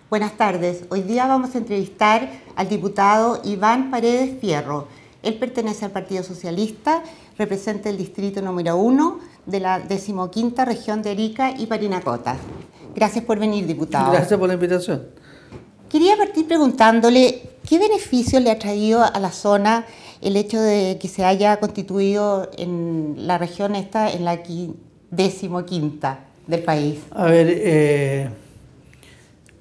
Buenas tardes. Hoy día vamos a entrevistar al diputado Iván Paredes Fierro. Él pertenece al Partido Socialista, representa el distrito número 1 de la 15ª región de Arica y Parinacota. Gracias por venir, diputado. Gracias por la invitación. Quería partir preguntándole qué beneficios le ha traído a la zona el hecho de que se haya constituido en la región esta, en la 15ª del país. A ver,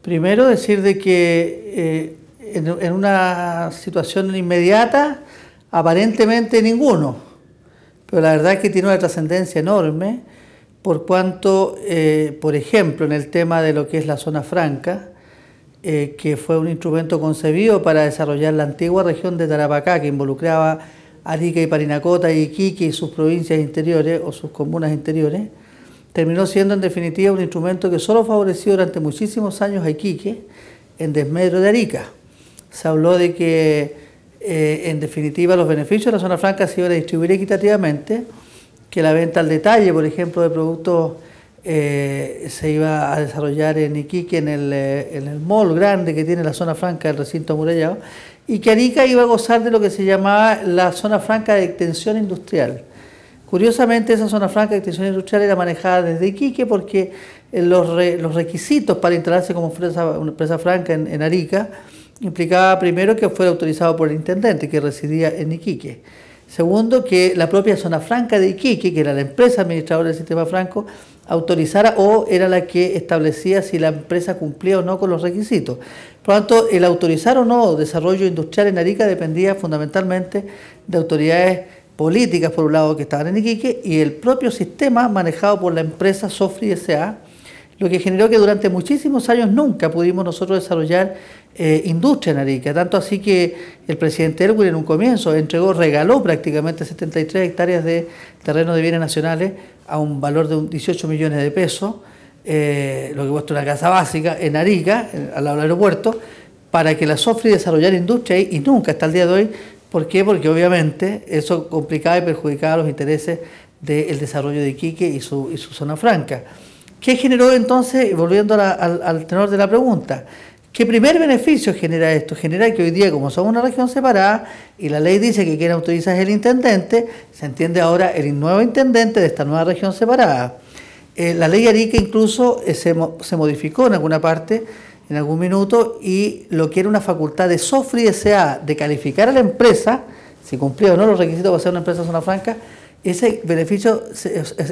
primero decir de que en una situación inmediata, aparentemente ninguno, pero la verdad es que tiene una trascendencia enorme, por cuanto, por ejemplo, en el tema de lo que es la zona franca, que fue un instrumento concebido para desarrollar la antigua región de Tarapacá, que involucraba Arica y Parinacota y Iquique y sus provincias interiores o sus comunas interiores, terminó siendo en definitiva un instrumento que solo favoreció durante muchísimos años a Iquique en desmedro de Arica. Se habló de que en definitiva los beneficios de la zona franca se iban a distribuir equitativamente, que la venta al detalle, por ejemplo, de productos se iba a desarrollar en Iquique, en el mall grande que tiene la zona franca del recinto amurallado, y que Arica iba a gozar de lo que se llamaba la zona franca de extensión industrial. Curiosamente, esa zona franca de extensión industrial era manejada desde Iquique porque los requisitos para instalarse como una empresa franca en Arica implicaba primero que fuera autorizado por el intendente que residía en Iquique. Segundo, que la propia zona franca de Iquique, que era la empresa administradora del sistema franco, autorizara o era la que establecía si la empresa cumplía o no con los requisitos. Por lo tanto, el autorizar o no desarrollo industrial en Arica dependía fundamentalmente de autoridades políticas, por un lado, que estaban en Iquique, y el propio sistema manejado por la empresa Sofri S.A., lo que generó que durante muchísimos años nunca pudimos nosotros desarrollar industria en Arica, tanto así que el presidente Elwin en un comienzo regaló prácticamente 73 hectáreas de terreno de bienes nacionales a un valor de 18 millones de pesos, lo que cuesta una casa básica en Arica, al lado del aeropuerto, para que la Sofri desarrollara industria y nunca hasta el día de hoy. ¿Por qué? Porque obviamente eso complicaba y perjudicaba los intereses del desarrollo de Iquique y su zona franca. ¿Qué generó entonces, volviendo al tenor de la pregunta? ¿Qué primer beneficio genera esto? Genera que hoy día, como somos una región separada y la ley dice que quien autoriza es el intendente, se entiende ahora el nuevo intendente de esta nueva región separada. La ley Arica incluso se modificó en alguna parte, en algún minuto, y lo que era una facultad de Sofri S.A. de calificar a la empresa, si cumplía o no los requisitos para ser una empresa zona franca, ese beneficio,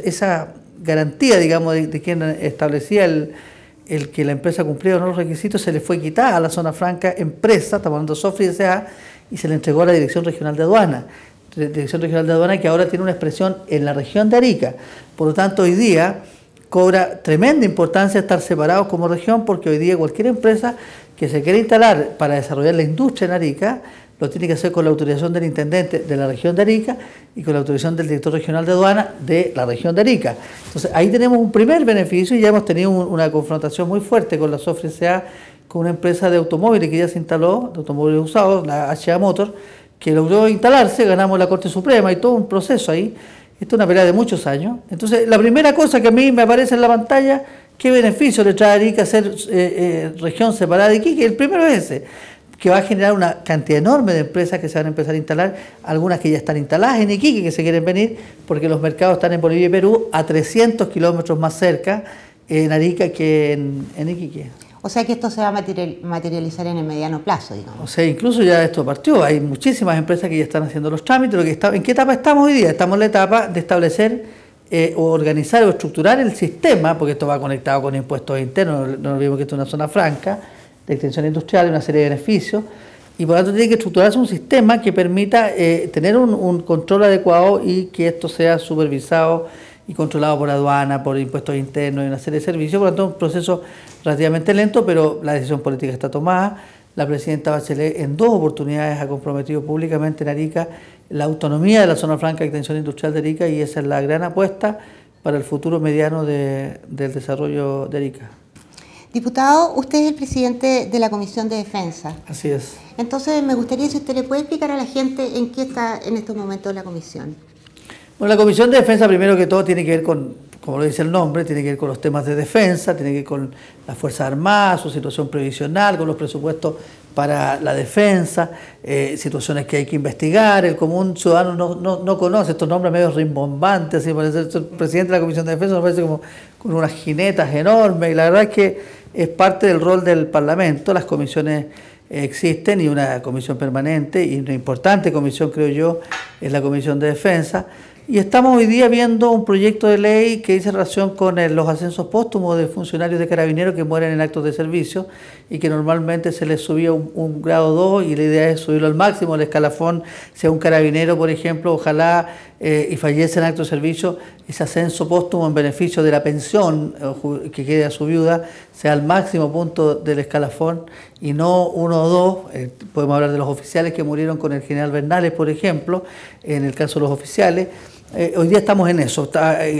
esa garantía, digamos, de quien establecía el que la empresa cumplía o no los requisitos, se le fue quitada a la zona franca empresa, estamos hablando de Sofri S.A., y se le entregó a la Dirección Regional de Aduana. Dirección Regional de Aduana que ahora tiene una expresión en la región de Arica. Por lo tanto, hoy día cobra tremenda importancia estar separados como región, porque hoy día cualquier empresa que se quiera instalar para desarrollar la industria en Arica, lo tiene que hacer con la autorización del intendente de la región de Arica y con la autorización del director regional de aduana de la región de Arica. Entonces ahí tenemos un primer beneficio y ya hemos tenido una confrontación muy fuerte con la Sofri S.A., con una empresa de automóviles que ya se instaló, de automóviles usados, la H.A. Motor, que logró instalarse, ganamos la Corte Suprema y todo un proceso ahí. Esto es una pelea de muchos años. Entonces la primera cosa que a mí me aparece en la pantalla, ¿qué beneficio le trae a Arica ser región separada de Iquique? El primero es ese, que va a generar una cantidad enorme de empresas que se van a empezar a instalar, algunas que ya están instaladas en Iquique, que se quieren venir, porque los mercados están en Bolivia y Perú, a 300 kilómetros más cerca en Arica que en Iquique. O sea que esto se va a materializar en el mediano plazo, digamos. O sea, incluso ya esto partió, hay muchísimas empresas que ya están haciendo los trámites. ¿En qué etapa estamos hoy día? Estamos en la etapa de establecer o organizar o estructurar el sistema, porque esto va conectado con impuestos internos, no olvidemos que esto es una zona franca, de extensión industrial y una serie de beneficios, y por lo tanto tiene que estructurarse un sistema que permita tener un control adecuado y que esto sea supervisado y controlado por aduana, por impuestos internos y una serie de servicios. Por lo tanto, un proceso relativamente lento, pero la decisión política está tomada. La presidenta Bachelet en 2 oportunidades ha comprometido públicamente en Arica la autonomía de la zona franca de extensión industrial de Arica, y esa es la gran apuesta para el futuro mediano del desarrollo de Arica. Diputado, usted es el presidente de la Comisión de Defensa. Así es. Entonces, me gustaría si usted le puede explicar a la gente en qué está en estos momentos la comisión. Bueno, la Comisión de Defensa, primero que todo, tiene que ver con como lo dice el nombre, tiene que ver con los temas de defensa, tiene que ver con las Fuerzas Armadas, su situación previsional, con los presupuestos para la defensa, situaciones que hay que investigar. El común ciudadano no conoce estos nombres medio rimbombantes, así parece el presidente de la Comisión de Defensa, me parece como con unas jinetas enormes, y la verdad es que es parte del rol del Parlamento. Las comisiones existen, y una comisión permanente, y una importante comisión, creo yo, es la Comisión de Defensa. Y estamos hoy día viendo un proyecto de ley que dice relación con los ascensos póstumos de funcionarios de carabineros que mueren en actos de servicio y que normalmente se les subía un grado 2, y la idea es subirlo al máximo, el escalafón. Si a un carabinero, por ejemplo, ojalá y fallece en acto de servicio, ese ascenso póstumo en beneficio de la pensión que quede a su viuda sea al máximo punto del escalafón y no 1 o 2. Podemos hablar de los oficiales que murieron con el general Bernales, por ejemplo, en el caso de los oficiales. Hoy día estamos en eso.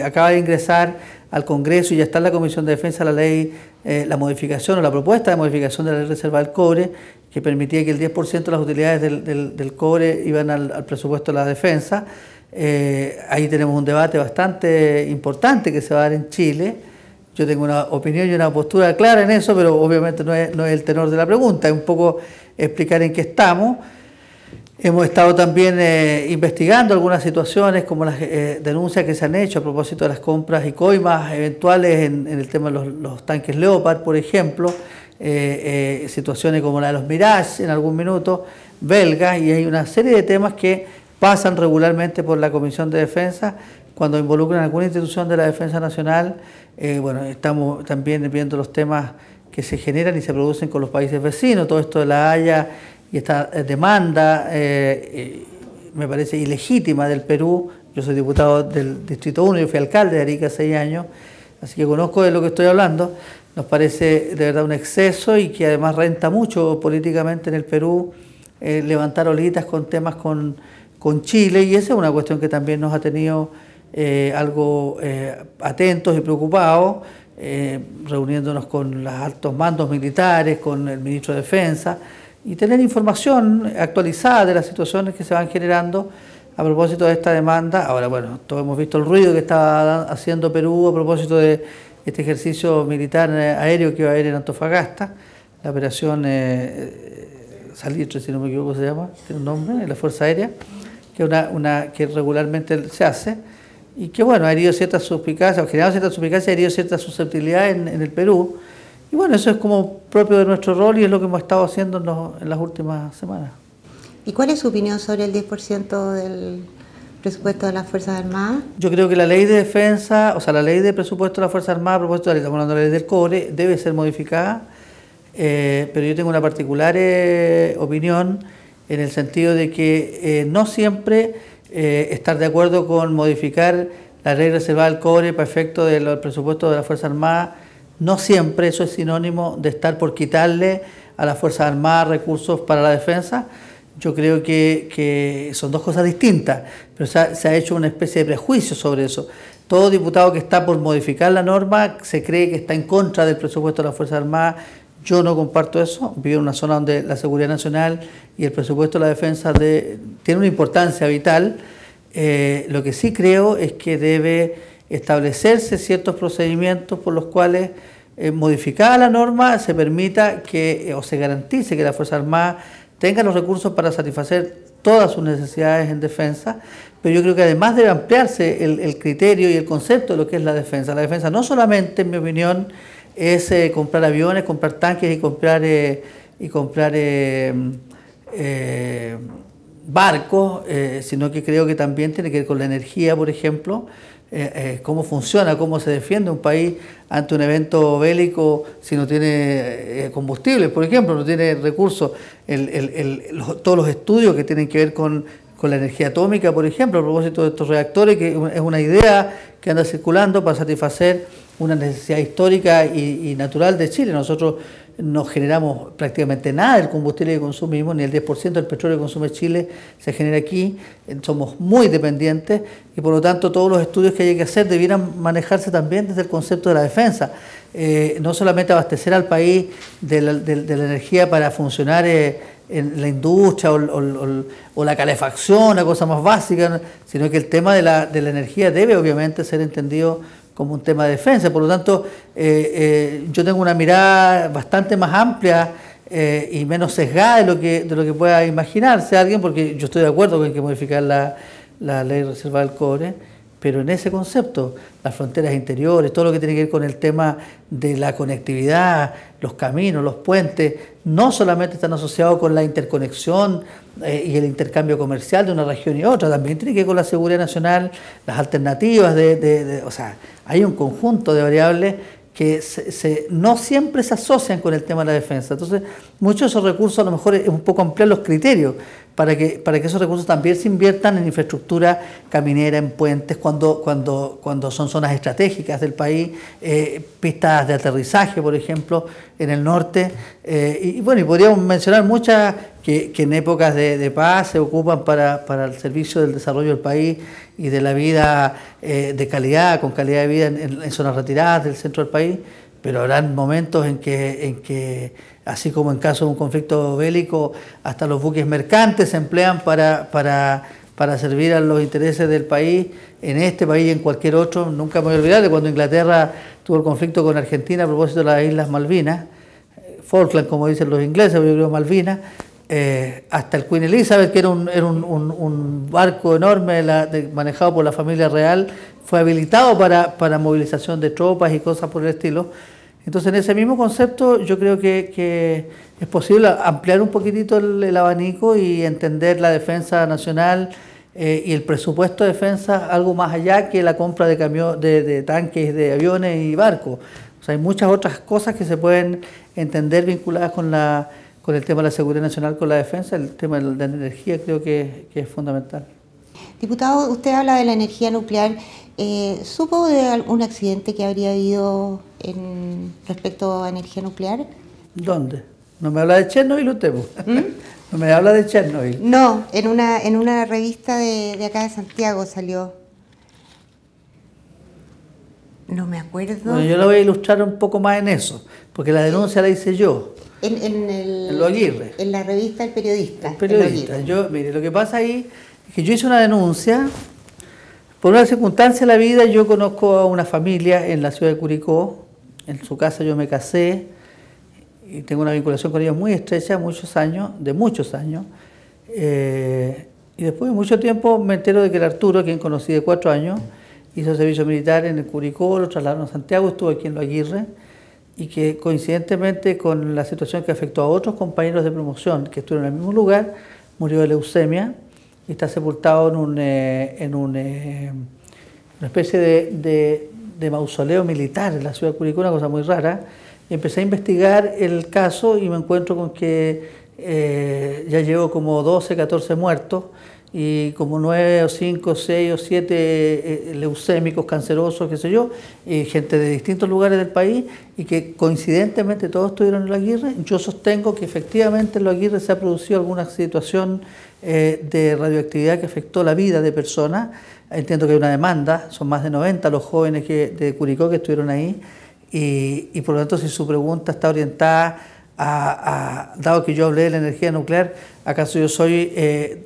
Acaba de ingresar al Congreso y ya está en la Comisión de Defensa la ley, la modificación o la propuesta de modificación de la ley reserva del cobre, que permitía que el 10% de las utilidades del cobre iban al presupuesto de la defensa. Ahí tenemos un debate bastante importante que se va a dar en Chile. Yo tengo una opinión y una postura clara en eso, pero obviamente no es el tenor de la pregunta, es un poco explicar en qué estamos. Hemos estado también investigando algunas situaciones, como las denuncias que se han hecho a propósito de las compras y coimas eventuales en el tema de los tanques Leopard, por ejemplo, situaciones como la de los Mirage en algún minuto, belgas, y hay una serie de temas que pasan regularmente por la Comisión de Defensa cuando involucran a alguna institución de la Defensa Nacional. Bueno, estamos también viendo los temas que se generan y se producen con los países vecinos, todo esto de la Haya y esta demanda, me parece ilegítima, del Perú. Yo soy diputado del Distrito 1, yo fui alcalde de Arica 6 años, así que conozco de lo que estoy hablando. Nos parece de verdad un exceso, y que además renta mucho políticamente en el Perú levantar olitas con temas con Chile, y esa es una cuestión que también nos ha tenido algo atentos y preocupados, reuniéndonos con los altos mandos militares, con el ministro de Defensa, y tener información actualizada de las situaciones que se van generando a propósito de esta demanda. Ahora, bueno, todos hemos visto el ruido que está haciendo Perú a propósito de este ejercicio militar aéreo que va a haber en Antofagasta, la operación Salitre, si no me equivoco se llama, tiene un nombre, en la Fuerza Aérea, que es una que regularmente se hace, y que bueno, ha herido ciertas suspicacias, ha generado ciertas suspicacias, ha herido ciertas susceptibilidades en el Perú. Y bueno, eso es como propio de nuestro rol, y es lo que hemos estado haciendo en las últimas semanas. ¿Y cuál es su opinión sobre el 10% del presupuesto de las Fuerzas Armadas? Yo creo que la ley de defensa, o sea, la ley de presupuesto de las Fuerzas Armadas, a propósito de estamos hablando de la ley del cobre, debe ser modificada, pero yo tengo una particular opinión en el sentido de que no siempre estar de acuerdo con modificar la ley reservada del cobre para efecto del presupuesto de las Fuerzas Armadas. No siempre eso es sinónimo de estar por quitarle a las Fuerzas Armadas recursos para la defensa. Yo creo que son dos cosas distintas, pero se ha hecho una especie de prejuicio sobre eso. Todo diputado que está por modificar la norma se cree que está en contra del presupuesto de las Fuerzas Armadas. Yo no comparto eso. Vivo en una zona donde la seguridad nacional y el presupuesto de la defensa tiene una importancia vital. Lo que sí creo es que debe establecerse ciertos procedimientos por los cuales, modificada la norma, se permita o se garantice que las Fuerzas Armadas tengan los recursos para satisfacer todas sus necesidades en defensa, pero yo creo que además debe ampliarse el criterio y el concepto de lo que es la defensa. La defensa no solamente, en mi opinión, es comprar aviones, comprar tanques y comprar barcos, sino que creo que también tiene que ver con la energía, por ejemplo, cómo funciona, cómo se defiende un país ante un evento bélico si no tiene combustible, por ejemplo, no tiene recursos. Todos los estudios que tienen que ver con la energía atómica, por ejemplo, a propósito de estos reactores, que es una idea que anda circulando para satisfacer una necesidad histórica y natural de Chile. Nosotros no generamos prácticamente nada del combustible que consumimos, ni el 10% del petróleo que consume Chile se genera aquí. Somos muy dependientes y por lo tanto todos los estudios que hay que hacer debieran manejarse también desde el concepto de la defensa. No solamente abastecer al país de la energía para funcionar en la industria o la calefacción, una cosa más básica, sino que el tema de la energía debe obviamente ser entendido como un tema de defensa. Por lo tanto, yo tengo una mirada bastante más amplia y menos sesgada de lo que pueda imaginarse alguien, porque yo estoy de acuerdo con que hay que modificar la ley reservada del cobre, pero en ese concepto, las fronteras interiores, todo lo que tiene que ver con el tema de la conectividad, los caminos, los puentes, no solamente están asociados con la interconexión y el intercambio comercial de una región y otra, también tiene que ver con la seguridad nacional, las alternativas o sea, hay un conjunto de variables que no siempre se asocian con el tema de la defensa. Entonces, muchos de esos recursos a lo mejor es un poco ampliar los criterios para que esos recursos también se inviertan en infraestructura caminera, en puentes, cuando son zonas estratégicas del país, pistas de aterrizaje, por ejemplo, en el norte. Y podríamos mencionar muchas que en épocas de paz se ocupan para el servicio del desarrollo del país y de la vida de calidad, con calidad de vida en zonas retiradas del centro del país, pero habrán momentos en que así como en caso de un conflicto bélico, hasta los buques mercantes se emplean para servir a los intereses del país, en este país y en cualquier otro. Nunca me voy a olvidar de cuando Inglaterra tuvo el conflicto con Argentina a propósito de las Islas Malvinas, Falkland como dicen los ingleses, pero yo creo Malvinas, hasta el Queen Elizabeth, que era un barco enorme manejado por la familia real, fue habilitado para movilización de tropas y cosas por el estilo. Entonces, en ese mismo concepto, yo creo que es posible ampliar un poquitito el abanico y entender la defensa nacional y el presupuesto de defensa algo más allá que la compra de tanques, de aviones y barcos. O sea, hay muchas otras cosas que se pueden entender vinculadas con el tema de la seguridad nacional, con la defensa. El tema de la energía creo que es fundamental. Diputado, usted habla de la energía nuclear. ¿Supo de algún accidente que habría habido respecto a energía nuclear? ¿Dónde? ¿No me habla de Chernobyl usted? ¿No me habla de Chernobyl? No, en una revista de acá de Santiago salió. No me acuerdo. Bueno, yo lo voy a ilustrar un poco más en eso, porque la denuncia la hice yo. En Lo Aguirre. En la revista El Periodista. El Periodista. Mire, lo que pasa ahí es que yo hice una denuncia. Por una circunstancia de la vida, yo conozco a una familia en la ciudad de Curicó. En su casa yo me casé y tengo una vinculación con ellos muy estrecha, de muchos años. Y después de mucho tiempo me entero de que el Arturo, a quien conocí de 4 años, hizo servicio militar en el Curicó, lo trasladaron a Santiago, estuvo aquí en Lo Aguirre, y que coincidentemente con la situación que afectó a otros compañeros de promoción que estuvieron en el mismo lugar, murió de leucemia. Y está sepultado en una especie de mausoleo militar en la ciudad de Curicó, una cosa muy rara. Y empecé a investigar el caso y me encuentro con que ya llevo como 12, 14 muertos y como 9 o 5, 6 o 7 leucémicos, cancerosos, qué sé yo, y gente de distintos lugares del país, y que coincidentemente todos estuvieron en Lo Aguirre. Yo sostengo que efectivamente en Lo Aguirre se ha producido alguna situación de radioactividad que afectó la vida de personas. Entiendo que hay una demanda, son más de 90 los jóvenes de Curicó que estuvieron ahí, y por lo tanto, si su pregunta está orientada dado que yo hablé de la energía nuclear, ¿acaso yo soy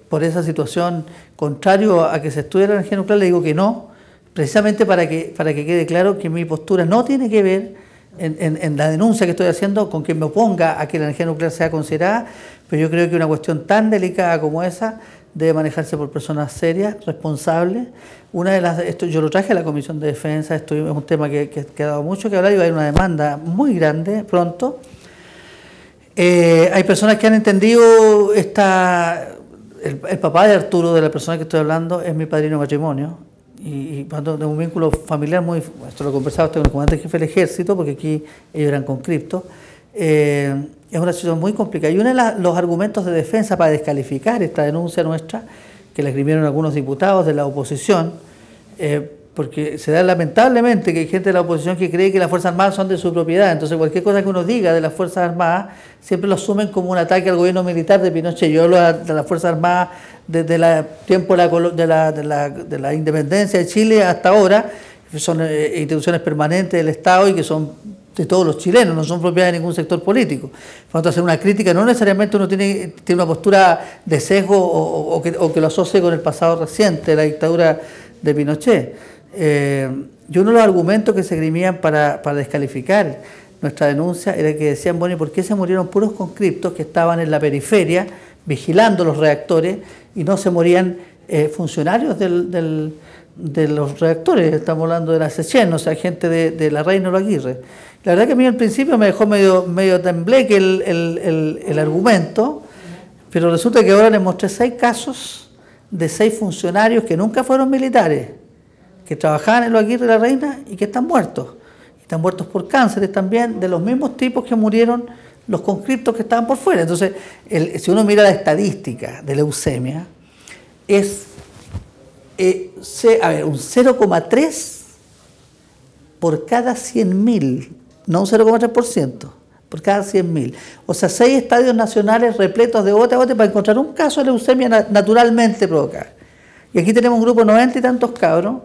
por esa situación contrario a que se estudie la energía nuclear? Le digo que no, precisamente para que quede claro que mi postura no tiene que ver en la denuncia que estoy haciendo con que me oponga a que la energía nuclear sea considerada, pero yo creo que una cuestión tan delicada como esa debe manejarse por personas serias, responsables. Esto yo lo traje a la Comisión de Defensa, esto es un tema que ha dado mucho que hablar y va a haber una demanda muy grande pronto. Hay personas que han entendido el papá de Arturo, de la persona que estoy hablando, es mi padrino de matrimonio, y de un vínculo familiar muy, esto lo he conversado con el comandante jefe del ejército, porque aquí ellos eran conscriptos. Es una situación muy complicada, y uno de los argumentos de defensa para descalificar esta denuncia nuestra, que la escribieron algunos diputados de la oposición, porque se da lamentablemente que hay gente de la oposición que cree que las Fuerzas Armadas son de su propiedad. Entonces cualquier cosa que uno diga de las Fuerzas Armadas siempre lo asumen como un ataque al gobierno militar de Pinochet. Yo hablo de las Fuerzas Armadas desde el tiempo de la independencia de Chile hasta ahora. Son instituciones permanentes del Estado y que son de todos los chilenos, no son propiedad de ningún sector político. Por lo tanto, hacer una crítica no necesariamente uno tiene una postura de sesgo o que lo asocie con el pasado reciente, la dictadura de Pinochet. y uno de los argumentos que se esgrimían para descalificar nuestra denuncia era que decían, bueno, ¿y por qué se murieron puros conscriptos que estaban en la periferia vigilando los reactores y no se morían funcionarios de los reactores? Estamos hablando de la SECHEN, o sea, gente de la Reina o la Aguirre. La verdad que a mí al principio me dejó medio tembleque el argumento, pero resulta que ahora les mostré 6 casos de 6 funcionarios que nunca fueron militares, que trabajaban en los Aguirre y la Reina y que están muertos. Están muertos por cánceres también, de los mismos tipos que murieron los conscriptos que estaban por fuera. Entonces, si uno mira la estadística de leucemia, es un 0,3 por cada 100.000, no un 0,3%, por cada 100.000. O sea, 6 estadios nacionales repletos de bote a bote para encontrar un caso de leucemia naturalmente provocada. Y aquí tenemos un grupo de 90 y tantos cabros,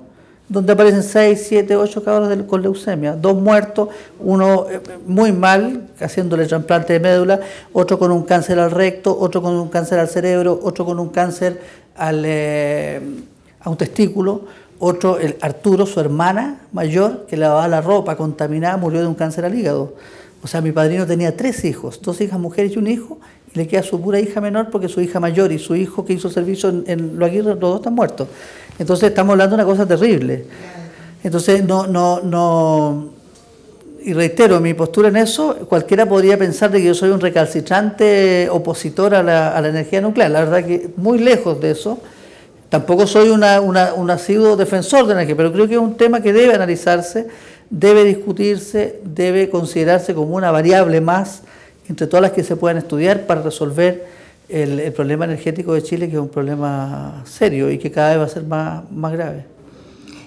donde aparecen 6, 7, 8 cabros con leucemia, 2 muertos, uno muy mal, haciéndole trasplante de médula, otro con un cáncer al recto, otro con un cáncer al cerebro, otro con un cáncer a un testículo, otro, Arturo, su hermana mayor, que le lavaba la ropa contaminada, murió de un cáncer al hígado. O sea, mi padrino tenía 3 hijos, 2 hijas mujeres y un hijo, y le queda su pura hija menor porque su hija mayor y su hijo que hizo servicio en Los Aguirre, los 2 están muertos. Entonces estamos hablando de una cosa terrible. Entonces y reitero, mi postura en eso, cualquiera podría pensar de que yo soy un recalcitrante opositor a la energía nuclear. La verdad que muy lejos de eso. Tampoco soy un asiduo defensor de la energía, pero creo que es un tema que debe analizarse, debe discutirse, debe considerarse como una variable más entre todas las que se puedan estudiar para resolver el problema energético de Chile, que es un problema serio y que cada vez va a ser más grave.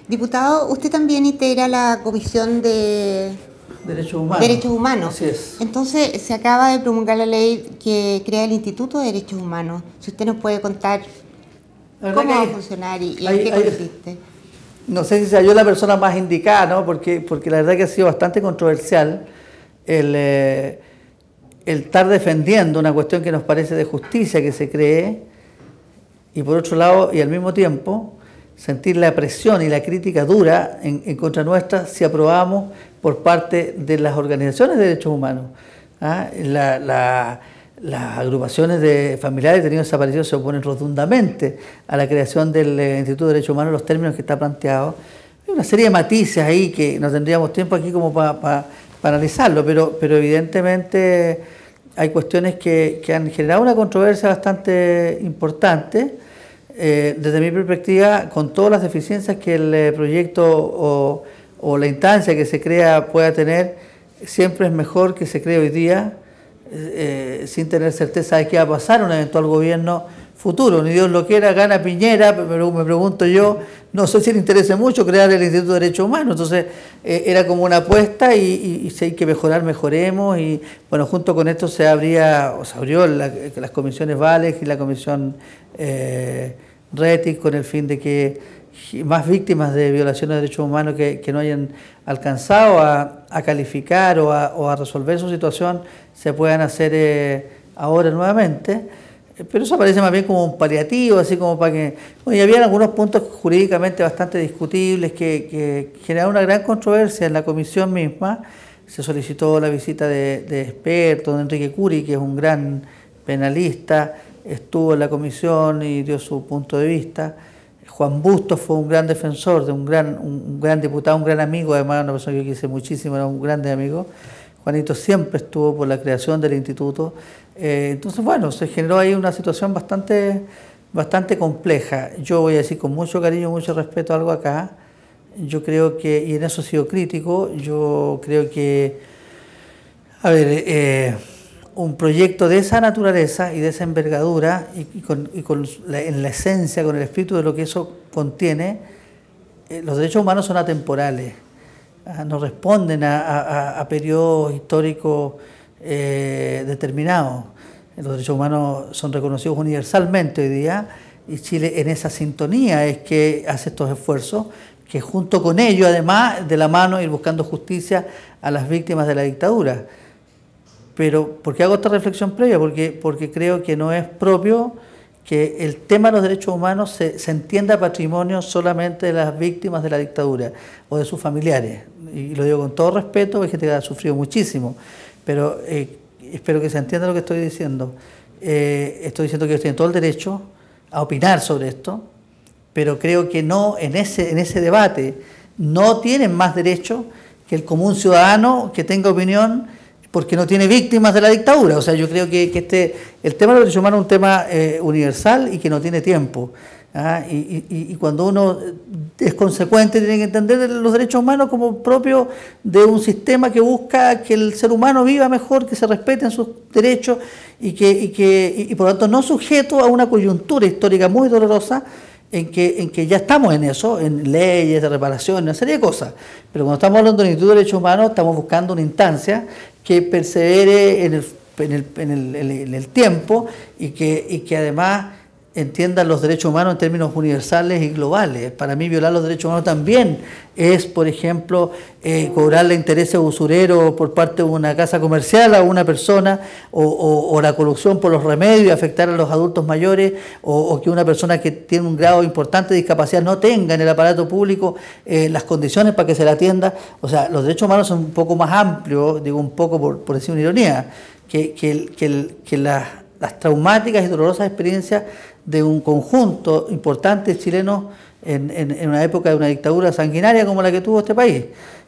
Diputado, usted también integra la Comisión de Derechos Humanos. Así es. Entonces, se acaba de promulgar la ley que crea el Instituto de Derechos Humanos. Si usted nos puede contar cómo va a funcionar y en qué consiste. No sé si sea yo la persona más indicada, ¿no? Porque la verdad que ha sido bastante controversial el estar defendiendo una cuestión que nos parece de justicia que se cree, y por otro lado, y al mismo tiempo, sentir la presión y la crítica dura en contra nuestra si aprobamos por parte de las organizaciones de derechos humanos. Las agrupaciones de familiares detenidos desaparecidos se oponen rotundamente a la creación del Instituto de Derechos Humanos en los términos que está planteado. Hay una serie de matices ahí que no tendríamos tiempo aquí como para analizarlo, pero evidentemente hay cuestiones que han generado una controversia bastante importante. Desde mi perspectiva, con todas las deficiencias que el proyecto o la instancia que se crea pueda tener, siempre es mejor que se cree hoy día, sin tener certeza de qué va a pasar un eventual gobierno futuro. Ni Dios lo quiera, gana Piñera, pero me pregunto yo, no sé si le interese mucho crear el Instituto de Derechos Humanos. Entonces era como una apuesta y si hay que mejorar, mejoremos. Y bueno, junto con esto se abrió las comisiones VALEX y la comisión RETIC con el fin de que más víctimas de violaciones de derechos humanos que no hayan alcanzado a calificar o a resolver su situación se puedan hacer ahora nuevamente. Pero eso parece más bien como un paliativo, así como para que... Bueno, y había algunos puntos jurídicamente bastante discutibles que generaron una gran controversia en la comisión misma. Se solicitó la visita de expertos, de Enrique Curi, que es un gran penalista, estuvo en la comisión y dio su punto de vista. Juan Bustos fue un gran defensor, un gran diputado, un gran amigo, además una persona que yo quise muchísimo, era un grande amigo. Juanito siempre estuvo por la creación del instituto. Entonces, bueno, se generó ahí una situación bastante compleja. Yo voy a decir con mucho cariño, mucho respeto algo acá. Yo creo que, y en eso he sido crítico, yo creo que, un proyecto de esa naturaleza y de esa envergadura en la esencia, con el espíritu de lo que eso contiene, los derechos humanos son atemporales. No responden a periodos históricos determinados. Los derechos humanos son reconocidos universalmente hoy día y Chile en esa sintonía es que hace estos esfuerzos, que junto con ello, además, de la mano ir buscando justicia a las víctimas de la dictadura. Pero, ¿por qué hago esta reflexión previa? Porque creo que no es propio que el tema de los derechos humanos se entienda patrimonio solamente de las víctimas de la dictadura o de sus familiares. Y lo digo con todo respeto, hay gente que ha sufrido muchísimo, pero espero que se entienda lo que estoy diciendo. Estoy diciendo que ellos tienen todo el derecho a opinar sobre esto, pero creo que no, en ese debate no tienen más derecho que el común ciudadano que tenga opinión, porque no tiene víctimas de la dictadura. O sea, yo creo que el tema de los derechos humanos es un tema universal y que no tiene tiempo. Y cuando uno es consecuente tiene que entender los derechos humanos como propio de un sistema que busca que el ser humano viva mejor, que se respeten sus derechos y por lo tanto no sujeto a una coyuntura histórica muy dolorosa en que ya estamos en eso, en leyes de reparación, una serie de cosas. Pero cuando estamos hablando del Instituto de Derechos Humanos estamos buscando una instancia que persevere en el tiempo y que además entienda los derechos humanos en términos universales y globales. Para mí violar los derechos humanos también es, por ejemplo, cobrarle intereses usureros por parte de una casa comercial a una persona, o la corrupción por los remedios y afectar a los adultos mayores, o que una persona que tiene un grado importante de discapacidad no tenga en el aparato público las condiciones para que se la atienda. O sea, los derechos humanos son un poco más amplios, digo un poco por decir una ironía, que las traumáticas y dolorosas experiencias de un conjunto importante de chilenos en una época de una dictadura sanguinaria como la que tuvo este país.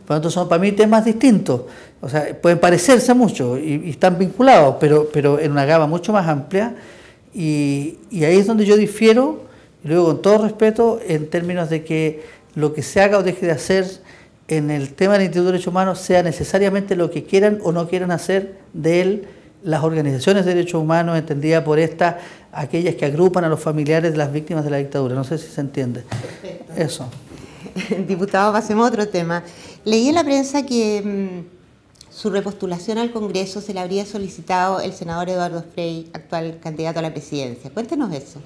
Por lo tanto, son para mí temas distintos. O sea, pueden parecerse mucho y están vinculados, pero en una gama mucho más amplia. Y ahí es donde yo difiero, y lo digo con todo respeto, en términos de que lo que se haga o deje de hacer en el tema del Instituto de Derechos Humanos sea necesariamente lo que quieran o no quieran hacer de él las organizaciones de derechos humanos, entendidas por aquellas que agrupan a los familiares de las víctimas de la dictadura. No sé si se entiende. Perfecto. Eso. Diputado, pasemos a otro tema. Leí en la prensa que su repostulación al Congreso se le habría solicitado el senador Eduardo Frei, actual candidato a la presidencia. Cuéntenos eso.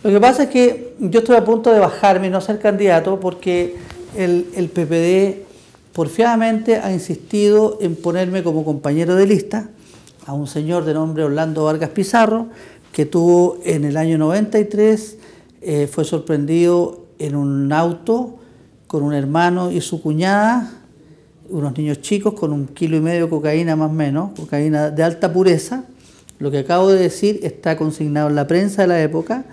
Lo que pasa es que yo estoy a punto de bajarme y no ser candidato porque el PPD porfiadamente ha insistido en ponerme como compañero de lista a un señor de nombre Orlando Vargas Pizarro, que tuvo en el año 93, fue sorprendido en un auto con un hermano y su cuñada, unos niños chicos, con 1,5 kilos de cocaína más o menos, cocaína de alta pureza. Lo que acabo de decir está consignado en la prensa de la época,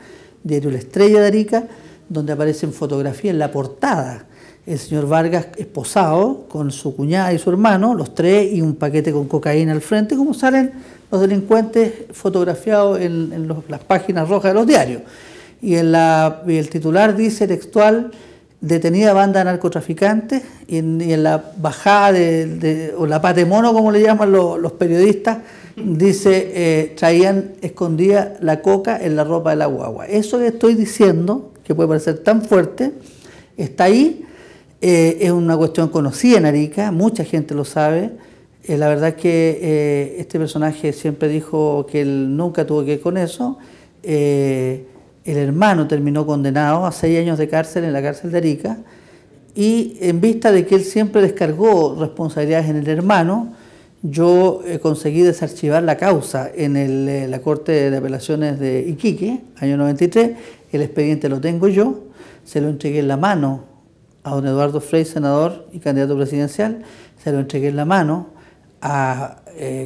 diario La Estrella de Arica, donde aparecen fotografías en la portada. El señor Vargas esposado con su cuñada y su hermano, los tres, y un paquete con cocaína al frente, como salen los delincuentes fotografiados en las páginas rojas de los diarios. Y el titular dice textual: detenida banda de narcotraficantes, y en la bajada o la pata de mono, como le llaman los periodistas, dice traían escondida la coca en la ropa de la guagua. Eso que estoy diciendo, que puede parecer tan fuerte, está ahí. Es una cuestión conocida en Arica, mucha gente lo sabe. La verdad es que este personaje siempre dijo que él nunca tuvo que ver con eso. El hermano terminó condenado a 6 años de cárcel en la cárcel de Arica, y en vista de que él siempre descargó responsabilidades en el hermano, yo conseguí desarchivar la causa en la Corte de Apelaciones de Iquique, año 93. El expediente lo tengo yo, se lo entregué en la mano a don Eduardo Frei, senador y candidato presidencial, se lo entregué en la mano a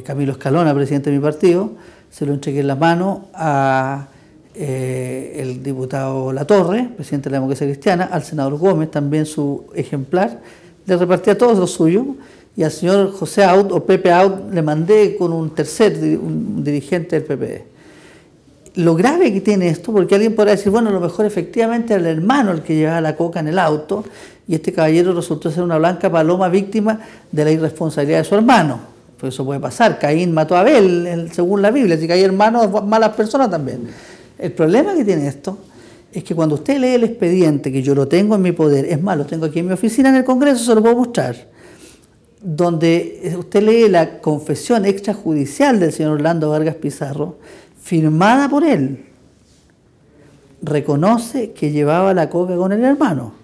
Camilo Escalona, presidente de mi partido, se lo entregué en la mano a el diputado Latorre, presidente de la Democracia Cristiana, al senador Gómez, también su ejemplar, le repartí a todos los suyos, y al señor José Aut o Pepe Aut le mandé con un dirigente del PPD. Lo grave que tiene esto, porque alguien podrá decir, bueno, a lo mejor efectivamente era el hermano el que llevaba la coca en el auto, y este caballero resultó ser una blanca paloma víctima de la irresponsabilidad de su hermano. Pues eso puede pasar. Caín mató a Abel, según la Biblia, si que hay hermanos, malas personas también. El problema que tiene esto es que cuando usted lee el expediente, que yo lo tengo en mi poder, es más, lo tengo aquí en mi oficina en el Congreso, se lo puedo mostrar, donde usted lee la confesión extrajudicial del señor Orlando Vargas Pizarro, firmada por él, reconoce que llevaba la coca con el hermano.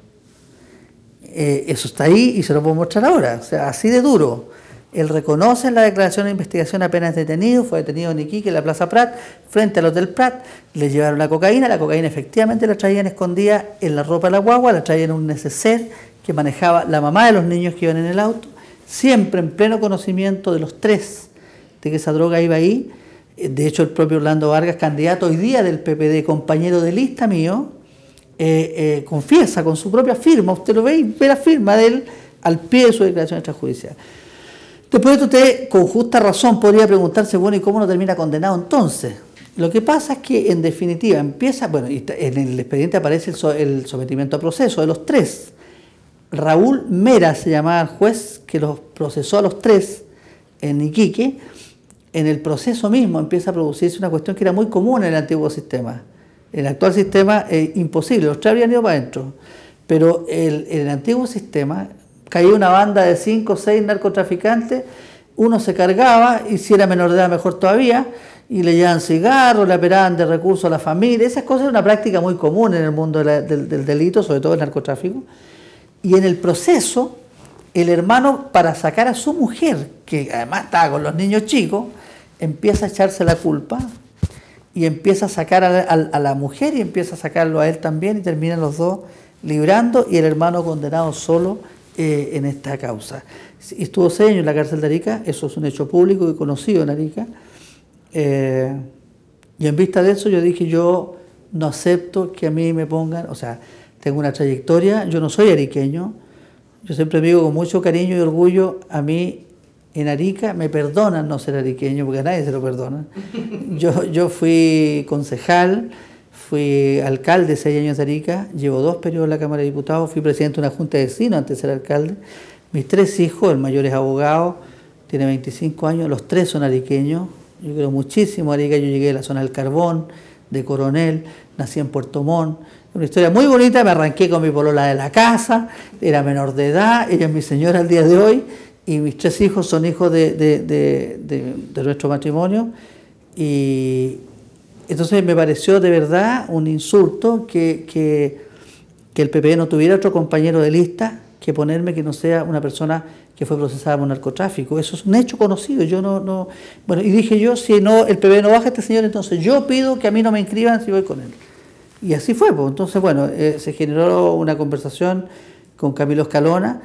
Eso está ahí y se lo puedo mostrar ahora, o sea, así de duro. Él reconoce en la declaración de investigación apenas detenido, fue detenido en Iquique, en la Plaza Prat, frente al Hotel Prat, le llevaron la cocaína efectivamente la traían escondida en la ropa de la guagua, la traían en un neceser que manejaba la mamá de los niños que iban en el auto, siempre en pleno conocimiento de los tres, de que esa droga iba ahí. De hecho, el propio Orlando Vargas, candidato hoy día del PPD, compañero de lista mío, confiesa con su propia firma, usted lo ve y ve la firma de él al pie de su declaración extrajudicial. Después de esto, usted con justa razón podría preguntarse, bueno, ¿y cómo no termina condenado entonces? Lo que pasa es que en definitiva empieza, bueno, en el expediente aparece el sometimiento a proceso de los tres. Raúl Mera se llamaba el juez que los procesó a los tres en Iquique. En el proceso mismo empieza a producirse una cuestión que era muy común en el antiguo sistema. En el actual sistema es imposible, los tres habrían ido para adentro. Pero en el antiguo sistema caía una banda de 5 o 6 narcotraficantes, uno se cargaba, y si era menor de edad mejor todavía, y le llevaban cigarros, le apelaban de recursos a la familia. Esas cosas eran una práctica muy común en el mundo del delito, sobre todo el narcotráfico. Y en el proceso, el hermano, para sacar a su mujer, que además estaba con los niños chicos, empieza a echarse la culpa y empieza a sacar a la mujer y empieza a sacarlo a él también, y terminan los dos librando y el hermano condenado solo en esta causa. Estuvo 6 años en la cárcel de Arica, eso es un hecho público y conocido en Arica. Y en vista de eso yo dije, yo no acepto que a mí me pongan, o sea, tengo una trayectoria, yo no soy ariqueño, yo siempre digo con mucho cariño y orgullo, a mí en Arica me perdonan no ser ariqueño, porque a nadie se lo perdona. Yo fui concejal, fui alcalde 6 años de Arica, llevo 2 periodos en la Cámara de Diputados, fui presidente de una junta de vecinos antes de ser alcalde. Mis 3 hijos, el mayor es abogado, tiene 25 años, los 3 son ariqueños. Yo creo muchísimo a Arica, yo llegué a la zona del Carbón, de Coronel, nací en Puerto Montt. Una historia muy bonita, me arranqué con mi polola de la casa, era menor de edad, ella es mi señora al día de hoy, y mis 3 hijos son hijos de nuestro matrimonio. Y entonces me pareció de verdad un insulto que el PPD no tuviera otro compañero de lista que ponerme que no sea una persona que fue procesada por narcotráfico. Eso es un hecho conocido. Yo no. Bueno, y dije yo, si no, el PPD no baja a este señor, entonces yo pido que a mí no me inscriban si voy con él. Y así fue, pues. Entonces, bueno, se generó una conversación con Camilo Escalona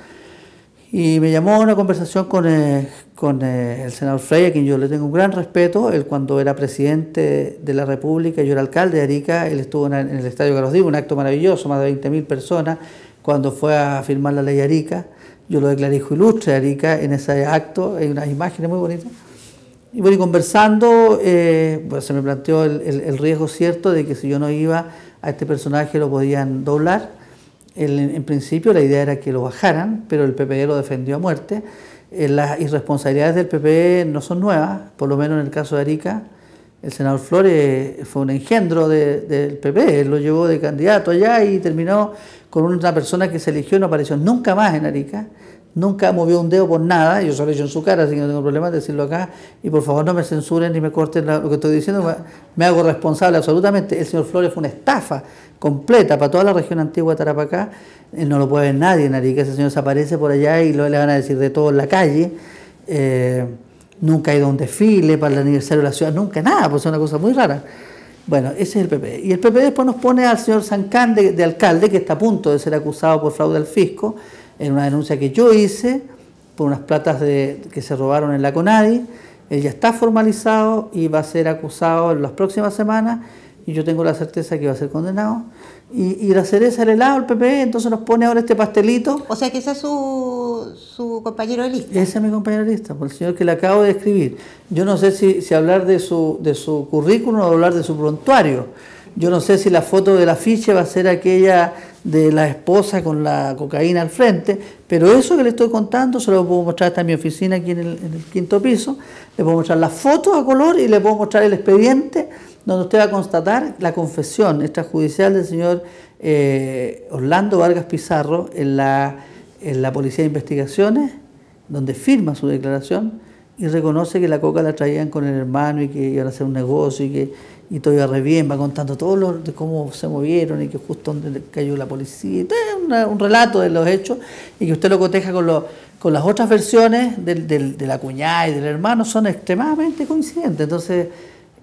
y me llamó a una conversación con el senador Frey, a quien yo le tengo un gran respeto. Él, cuando era presidente de la República, yo era alcalde de Arica, él estuvo en el Estadio Carlos Diego, un acto maravilloso, más de 20.000 personas, cuando fue a firmar la ley Arica. Yo lo declaré hijo ilustre de Arica en ese acto, hay unas imágenes muy bonitas. Y bueno, y conversando, pues se me planteó el riesgo cierto de que si yo no iba a este personaje lo podían doblar. En principio la idea era que lo bajaran, pero el PPD lo defendió a muerte. Las irresponsabilidades del PPD no son nuevas, por lo menos en el caso de Arica. El senador Flores fue un engendro del PPD, él lo llevó de candidato allá y terminó con una persona que se eligió y no apareció nunca más en Arica. Nunca movió un dedo por nada, yo solo he hecho en su cara, así que no tengo problema de decirlo acá, y por favor no me censuren ni me corten lo que estoy diciendo, me hago responsable absolutamente. El señor Flores fue una estafa completa para toda la región antigua de Tarapacá, no lo puede ver nadie en Arica, ese señor desaparece por allá y le van a decir de todo en la calle, nunca ha ido a un desfile para el aniversario de la ciudad, nunca nada, pues es una cosa muy rara. Bueno, ese es el PP. Y el PP después nos pone al señor Sancán de alcalde, que está a punto de ser acusado por fraude al fisco, en una denuncia que yo hice por unas platas que se robaron en la CONADI. Él ya está formalizado y va a ser acusado en las próximas semanas y yo tengo la certeza que va a ser condenado. Y la cereza del helado, el PP, entonces nos pone ahora este pastelito. O sea que ese es su compañero de lista. Ese es mi compañero de lista, por el señor que le acabo de escribir. Yo no sé si hablar de su currículum o hablar de su prontuario. Yo no sé si la foto del afiche va a ser aquella de la esposa con la cocaína al frente, pero eso que le estoy contando se lo puedo mostrar, está en mi oficina aquí en el 5º piso, le puedo mostrar las fotos a color y le puedo mostrar el expediente donde usted va a constatar la confesión extrajudicial del señor Orlando Vargas Pizarro en la Policía de Investigaciones, donde firma su declaración y reconoce que la coca la traían con el hermano y que iban a hacer un negocio y todo iba re bien, va contando todo de cómo se movieron y que justo donde cayó la policía, y todo es un relato de los hechos, y que usted lo coteja con las otras versiones de la cuñada y del hermano, son extremadamente coincidentes. Entonces,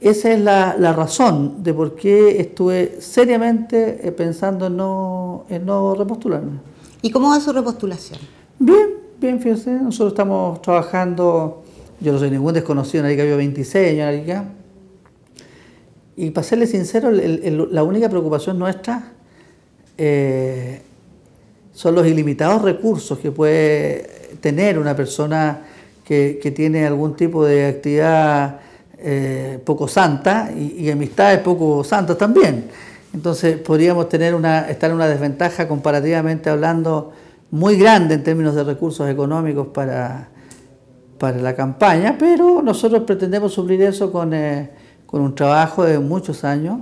esa es la razón de por qué estuve seriamente pensando en no repostularme. ¿Y cómo va su repostulación? Bien, fíjense, nosotros estamos trabajando, yo no soy ningún desconocido, en Arica vivo 26 años en Arica, y para serle sincero, la única preocupación nuestra son los ilimitados recursos que puede tener una persona que tiene algún tipo de actividad poco santa y amistades poco santas también. Entonces podríamos estar en una desventaja comparativamente hablando muy grande en términos de recursos económicos para la campaña, pero nosotros pretendemos suplir eso con un trabajo de muchos años.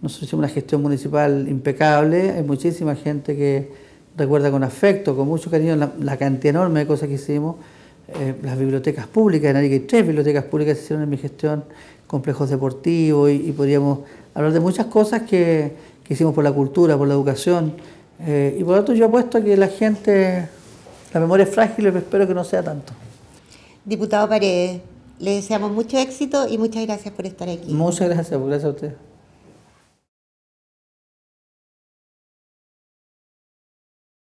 Nosotros hicimos una gestión municipal impecable, hay muchísima gente que recuerda con afecto, con mucho cariño la cantidad enorme de cosas que hicimos. Las bibliotecas públicas, en Arica hay 3 bibliotecas públicas que se hicieron en mi gestión, complejos deportivos y podríamos hablar de muchas cosas que hicimos por la cultura, por la educación. Y por lo tanto yo apuesto a que la memoria es frágil y espero que no sea tanto. Diputado Paredes, le deseamos mucho éxito y muchas gracias por estar aquí. Muchas gracias a usted.